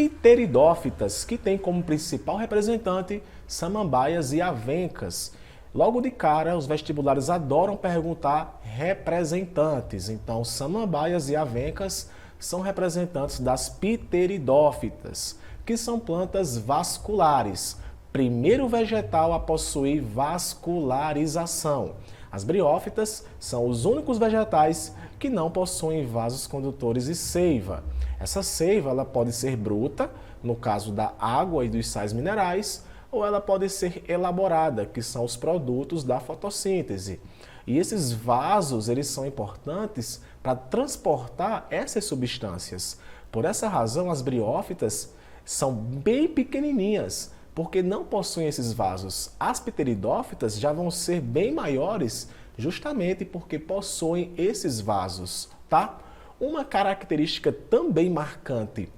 pteridófitas, que tem como principal representante samambaias e avencas. Logo de cara, os vestibulares adoram perguntar representantes. Então, samambaias e avencas são representantes das pteridófitas, que são plantas vasculares. Primeiro vegetal a possuir vascularização. As briófitas são os únicos vegetais que não possuem vasos condutores e seiva. Essa seiva ela pode ser bruta, no caso da água e dos sais minerais, ou ela pode ser elaborada, que são os produtos da fotossíntese. E esses vasos eles são importantes para transportar essas substâncias. Por essa razão, as briófitas são bem pequenininhas, porque não possuem esses vasos. As pteridófitas já vão ser bem maiores, justamente porque possuem esses vasos, tá? Uma característica também marcante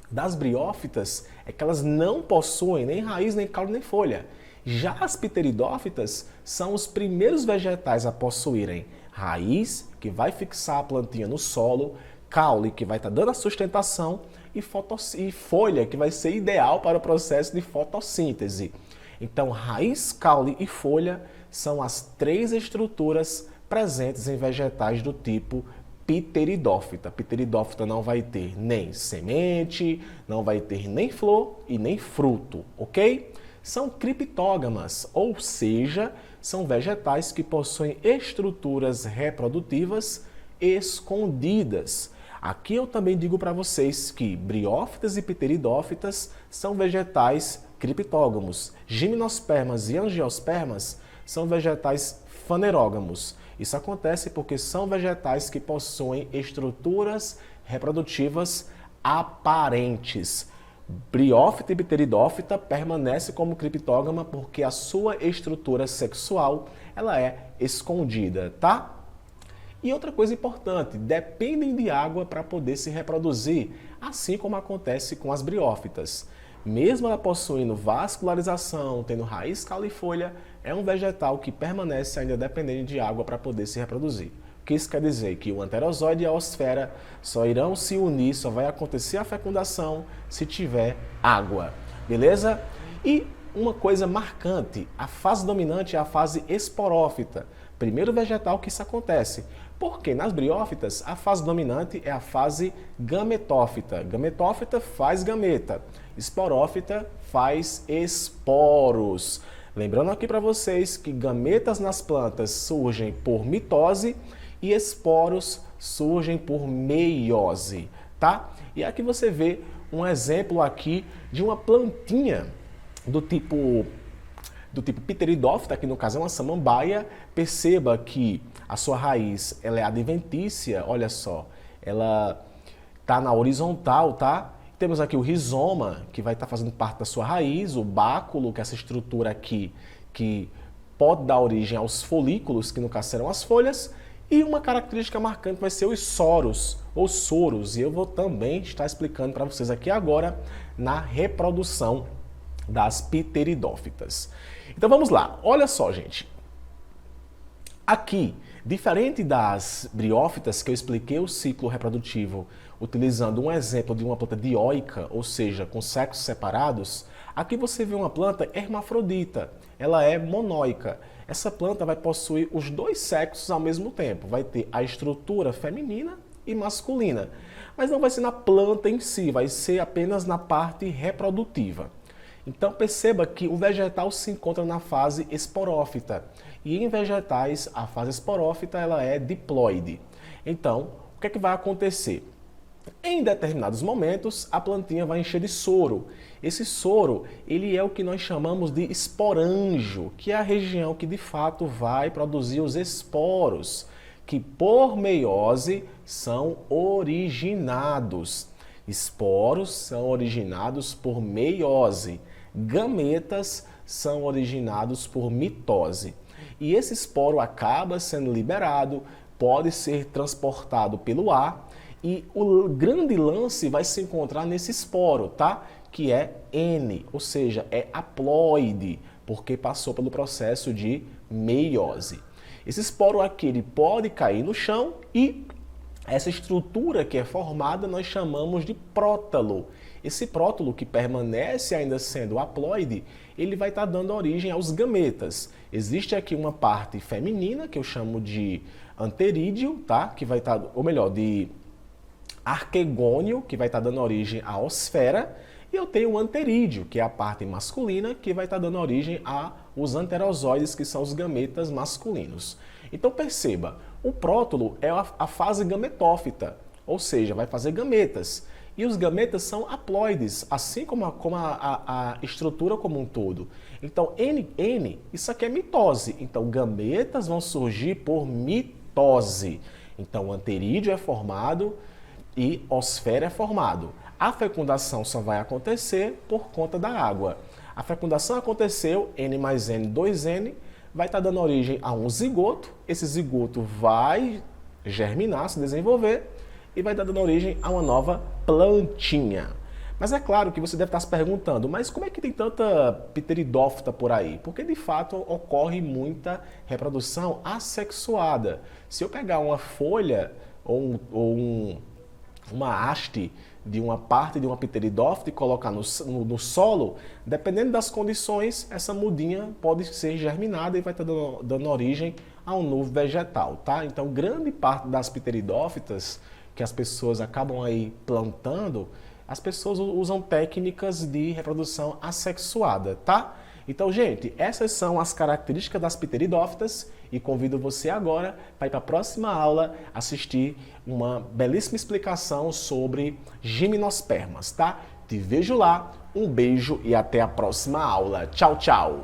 das briófitas é que elas não possuem nem raiz, nem caule, nem folha. Já as pteridófitas são os primeiros vegetais a possuírem raiz, que vai fixar a plantinha no solo, caule, que vai estar dando a sustentação, e folha, que vai ser ideal para o processo de fotossíntese. Então, raiz, caule e folha são as três estruturas presentes em vegetais do tipo pteridófita. Pteridófita não vai ter nem semente, não vai ter nem flor e nem fruto, ok? São criptógamas, ou seja, são vegetais que possuem estruturas reprodutivas escondidas. Aqui eu também digo para vocês que briófitas e pteridófitas são vegetais criptógamos. Gimnospermas e angiospermas são vegetais fanerógamos. Isso acontece porque são vegetais que possuem estruturas reprodutivas aparentes. Briófita e pteridófita permanece como criptógama porque a sua estrutura sexual ela é escondida, tá? E outra coisa importante, dependem de água para poder se reproduzir, assim como acontece com as briófitas. Mesmo ela possuindo vascularização, tendo raiz, caule e folha, é um vegetal que permanece ainda dependente de água para poder se reproduzir. O que isso quer dizer? Que o anterozoide e a osfera só irão se unir, só vai acontecer a fecundação se tiver água, beleza? E uma coisa marcante, a fase dominante é a fase esporófita. Primeiro vegetal que isso acontece. Porque nas briófitas, a fase dominante é a fase gametófita. Gametófita faz gameta. Esporófita faz esporos. Lembrando aqui para vocês que gametas nas plantas surgem por mitose e esporos surgem por meiose, tá? E aqui você vê um exemplo aqui de uma plantinha do tipo pteridófita, que no caso é uma samambaia. Perceba que a sua raiz ela é adventícia, olha só, ela está na horizontal, tá? Temos aqui o rizoma, que vai estar fazendo parte da sua raiz, o báculo, que é essa estrutura aqui, que pode dar origem aos folículos, que no caso serão as folhas, e uma característica marcante vai ser os soros, ou soros, e eu vou também estar explicando para vocês aqui agora na reprodução das pteridófitas. Então vamos lá, olha só, gente. Aqui, diferente das briófitas, que eu expliquei o ciclo reprodutivo utilizando um exemplo de uma planta dioica, ou seja, com sexos separados, aqui você vê uma planta hermafrodita, ela é monóica. Essa planta vai possuir os dois sexos ao mesmo tempo, vai ter a estrutura feminina e masculina, mas não vai ser na planta em si, vai ser apenas na parte reprodutiva. Então perceba que o vegetal se encontra na fase esporófita e em vegetais a fase esporófita ela é diploide. Então, o que é que vai acontecer? Em determinados momentos a plantinha vai encher de soro. Esse soro ele é o que nós chamamos de esporanjo, que é a região que de fato vai produzir os esporos, que por meiose são originados. Esporos são originados por meiose. Gametas são originados por mitose. E esse esporo acaba sendo liberado, pode ser transportado pelo ar e o grande lance vai se encontrar nesse esporo, tá? Que é N, ou seja, é haploide, porque passou pelo processo de meiose. Esse esporo aqui ele pode cair no chão e essa estrutura que é formada nós chamamos de prótalo. Esse prótolo que permanece ainda sendo haploide, ele vai estar dando origem aos gametas. Existe aqui uma parte feminina, que eu chamo de anterídeo, tá? Que vai estar, ou melhor, de arquegônio, que vai estar dando origem à osfera, e eu tenho o anterídeo, que é a parte masculina, que vai estar dando origem aos anterozoides, que são os gametas masculinos. Então perceba, o prótolo é a fase gametófita, ou seja, vai fazer gametas. E os gametas são haploides, assim como a estrutura como um todo. Então, isso aqui é mitose. Então, gametas vão surgir por mitose. Então, o anterídeo é formado e osfera é formado. A fecundação só vai acontecer por conta da água. A fecundação aconteceu, N mais N, 2N, vai estar dando origem a um zigoto. Esse zigoto vai germinar, se desenvolver, e vai estar dando origem a uma nova plantinha. Mas é claro que você deve estar se perguntando, mas como é que tem tanta pteridófita por aí? Porque de fato ocorre muita reprodução assexuada. Se eu pegar uma folha ou uma haste de uma parte de uma pteridófita e colocar no solo, dependendo das condições, essa mudinha pode ser germinada e vai estar dando origem a um novo vegetal, tá? Então, grande parte das pteridófitas que as pessoas acabam aí plantando, as pessoas usam técnicas de reprodução assexuada, tá? Então, gente, essas são as características das pteridófitas e convido você agora para ir para a próxima aula assistir uma belíssima explicação sobre gimnospermas, tá? Te vejo lá, um beijo e até a próxima aula. Tchau, tchau!